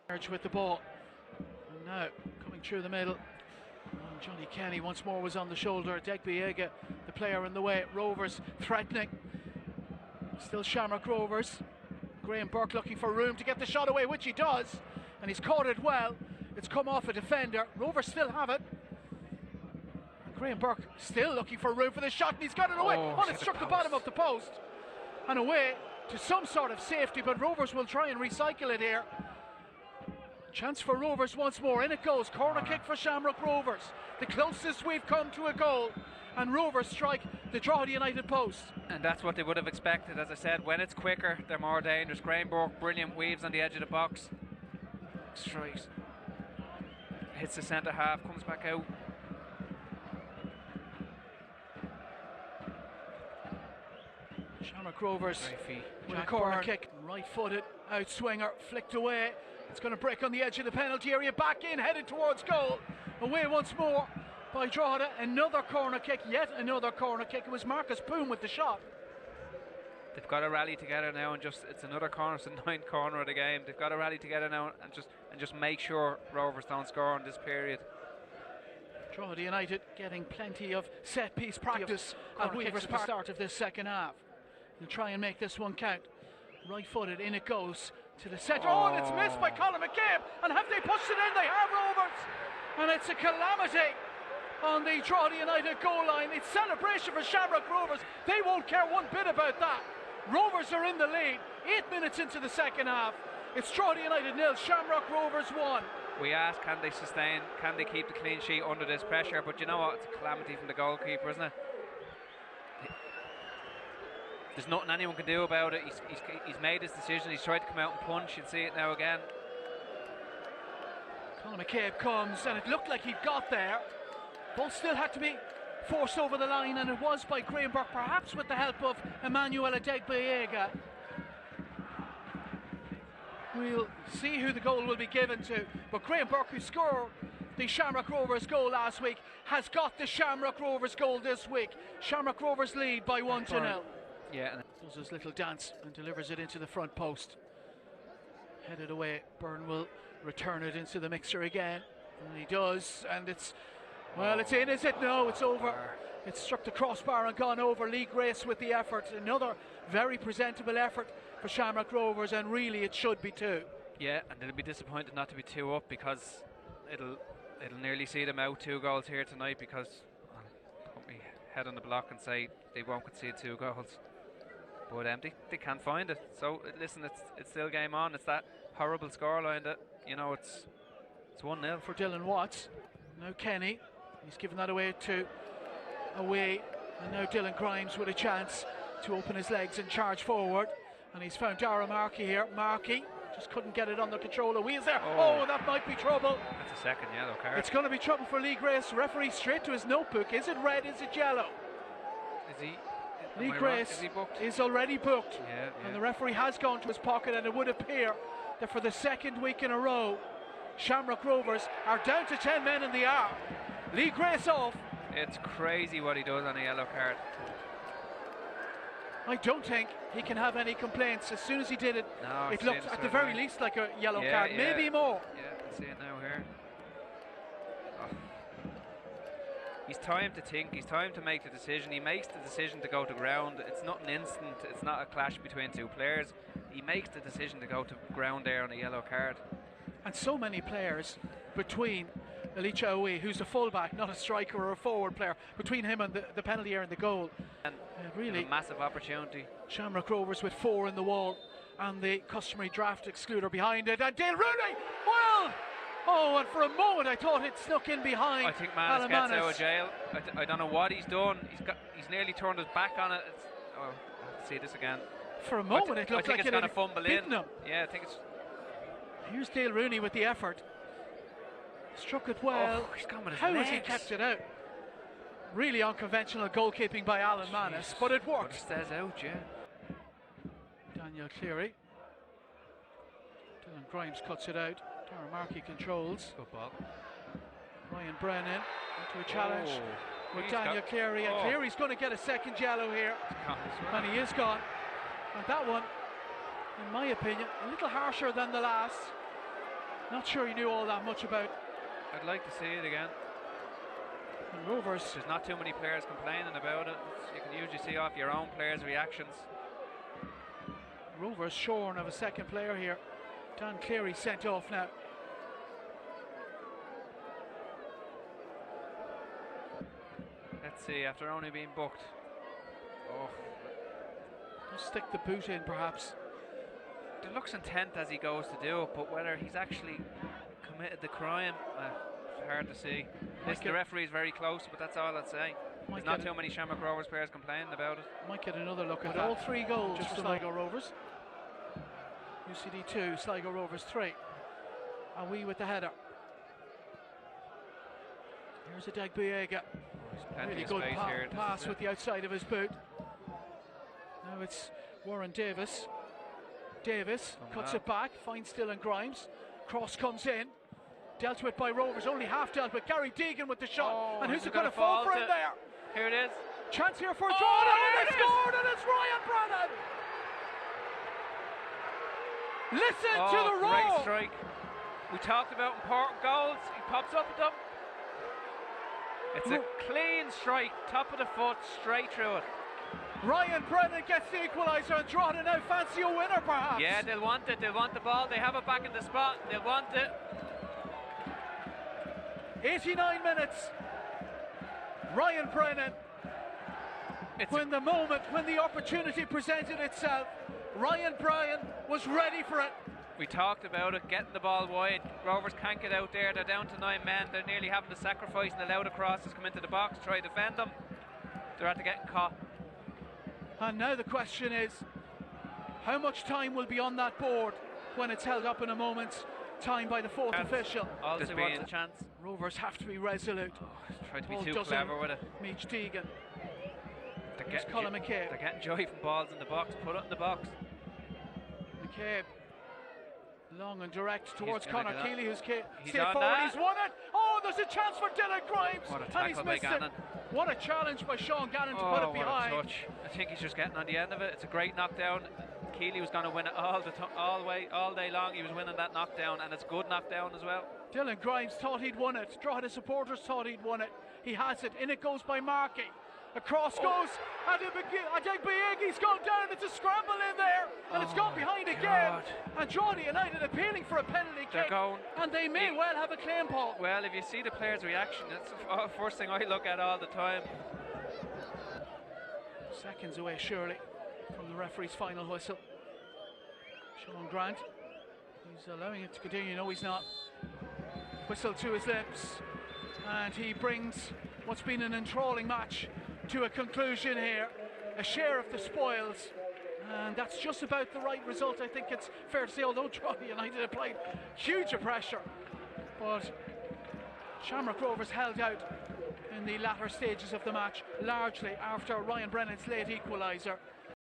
With the ball, and now coming through the middle, and Johnny Kenny once more was on the shoulder. Degbiega, the player in the way. Rovers threatening, still Shamrock Rovers. Graham Burke looking for room to get the shot away, which he does, and he's caught it well. It's come off a defender. Rovers still have it, and Graham Burke still looking for room for the shot, and he's got it away. Oh, it struck the bottom of the post and away to some sort of safety, but Rovers will try and recycle it here. Chance for Rovers once more. In it goes. Corner kick for Shamrock Rovers. The closest we've come to a goal. And Rovers strike the Drogheda United post. And that's what they would have expected. As I said, when it's quicker, they're more dangerous. Graham Burke, brilliant weaves on the edge of the box. Strikes. Hits the centre half, comes back out. Shamrock Rovers with a corner kick. Right-footed, out-swinger, flicked away. It's going to break on the edge of the penalty area, back in, headed towards goal. Away once more by Drogheda. Another corner kick, yet another corner kick. It was Marcus Poom with the shot. They've got to rally together now, and it's another corner. It's the ninth corner of the game. They've got to rally together now and just make sure Rovers don't score in this period. Drogheda United getting plenty of set-piece practice at Weaver's at the start of this second half. They'll try and make this one count. Right-footed, in it goes to the centre. Oh, and it's missed by Colin McCabe. And have they pushed it in? They have, Rovers. And it's a calamity on the Drogheda United goal line. It's celebration for Shamrock Rovers. They won't care one bit about that. Rovers are in the lead. 8 minutes into the second half. It's Drogheda United 0, Shamrock Rovers 1. We asked, can they sustain, can they keep the clean sheet under this pressure? But you know what? It's a calamity from the goalkeeper, isn't it? There's nothing anyone can do about it. He's made his decision. He's tried to come out and punch. You'll see it now again. Colin McCabe comes, and it looked like he got there. Ball still had to be forced over the line, and it was by Graham Burke, perhaps with the help of Emmanuel Adegbiega. We'll see who the goal will be given to, but Graham Burke, who scored the Shamrock Rovers goal last week, has got the Shamrock Rovers goal this week. Shamrock Rovers lead by 1-0. Yeah, does his little dance and delivers it into the front post. Headed away. Byrne will return it into the mixer again, and he does. And it's it's in, is it? No, it's over. It's struck the crossbar and gone over. Lee Grace with the effort. Another very presentable effort for Shamrock Rovers, and really it should be 2. Yeah, and they'll be disappointed not to be 2 up, because it'll nearly see them out 2 goals here tonight, because put me head on the block and say they won't concede 2 goals. But they can't find it. So listen, it's still game on. It's that horrible scoreline that, you know, it's 1-0 for Dylan Watts. Now Kenny, he's given that away, and now Dylan Grimes with a chance to open his legs and charge forward. And he's found Dara Markey here. Markey just couldn't get it under control. The wheels there. Oh, that might be trouble. That's a second yellow card. It's going to be trouble for Lee Grace. Referee straight to his notebook. Is it red? Is it yellow? Is he? Lee Grace is already booked, yeah. And the referee has gone to his pocket, and it would appear that for the second week in a row, Shamrock Rovers are down to 10 men in the arm. Lee Grace off. It's crazy what he does on a yellow card. I don't think he can have any complaints. As soon as he did it, it looked at the very least like a yellow card, maybe more. Yeah, I can see it now here. He's time to think, he's time to make the decision. He makes the decision to go to ground. It's not an instant, it's not a clash between 2 players. He makes the decision to go to ground there on a yellow card. And so many players between Elicha Owe, who's a fullback, not a striker or a forward player, between him and the penalty area and the goal. And really a massive opportunity. Shamrock Rovers with 4 in the wall, and the customary draft excluder behind it. And Dale Rooney, well! Oh, and for a moment I thought it snuck in behind. I think Manus gets out of jail. I don't know what he's done. He's nearly turned his back on it. I'll see this again. For a moment it looked like it's going to fumble in. Him. Yeah, I think it's. Here's Dale Rooney with the effort. Struck it well. Oh, he's gone with his How legs. has he kept it out? Really unconventional goalkeeping by Alan Manus, but it worked. It stays out, yeah. Daniel Cleary. Dylan Grimes cuts it out. Dara Markey controls. Good ball. Ryan Brennan into a challenge with Daniel Cleary, and Cleary's going to get a second yellow here, and he is gone. And that one, in my opinion, a little harsher than the last. Not sure he knew all that much about. I'd like to see it again. And Rovers. There's not too many players complaining about it. You can usually see off your own players' reactions. Rovers shorn of a second player here. Dan Cleary sent off now. Let's see, after only being booked. Oh. Just stick the boot in, perhaps. It looks intent as he goes to do it, but whether he's actually committed the crime, it's hard to see. The referee's very close, but that's all I'd say. There's not too many Shamrock Rovers players complaining about it. Might get another look at all 3 goals just for Sligo Rovers. UCD 2, Sligo Rovers 3. And we with the header. Here's a Degbiega. Really good pass with the outside of his boot. Now it's Warren Davis. Davis cuts it back, finds Dylan Grimes. Cross comes in. Dealt with by Rovers, only half dealt with. Gary Deegan with the shot. And who's it going to fall for him there? Here it is. Chance here for Drogheda, and they scored, and it's Ryan Brennan. Listen to the roar. Great strike. We talked about important goals. He pops up with them. It's a clean strike, top of the foot, straight through it. Ryan Brennan gets the equaliser, and Drogheda now fancy a winner, perhaps. Yeah, they'll want it. They'll want the ball. They have it back in the spot. They'll want it. 89 minutes. Ryan Brennan. When the opportunity presented itself, Ryan Brennan was ready for it. We talked about it, getting the ball wide. Rovers can't get out there. They're down to 9 men. They're nearly having to sacrifice and allow the crosses come into the box, try to defend them. They're after getting caught. And now the question is, how much time will be on that board when it's held up in a moment's time by the 4th official? Also wants a chance. Rovers have to be resolute. Try to be too clever with it. Meach Deegan. There's Colin McCabe. They're getting joy from balls in the box. Put it in the box. McCabe. Long and direct towards Conor Keeley, who's stayed forward. That. He's won it. Oh, there's a chance for Dylan Grimes. What a tackle by Gannon. What a challenge by Sean Gannon to put it behind. What a touch. I think he's just getting on the end of it. It's a great knockdown. Keeley was going to win it all day long. He was winning that knockdown, and it's a good knockdown as well. Dylan Grimes thought he'd won it. Drogheda supporters thought he'd won it. He has it. In it goes by Markey. Across goes Adegbiegi's gone down. It's a scramble in there, and it's gone behind again. And Drogheda United appealing for a penalty kick, and they may well have a claim, Paul. Well, if you see the player's reaction, that's the first thing I look at all the time. Seconds away, surely, from the referee's final whistle. Sean Grant, he's allowing it to continue. No, he's not. Whistle to his lips, and he brings what's been an enthralling match to a conclusion here. A share of the spoils, and that's just about the right result, I think it's fair to say, although Drogheda United applied huge pressure. But Shamrock Rovers held out in the latter stages of the match, largely after Ryan Brennan's late equaliser.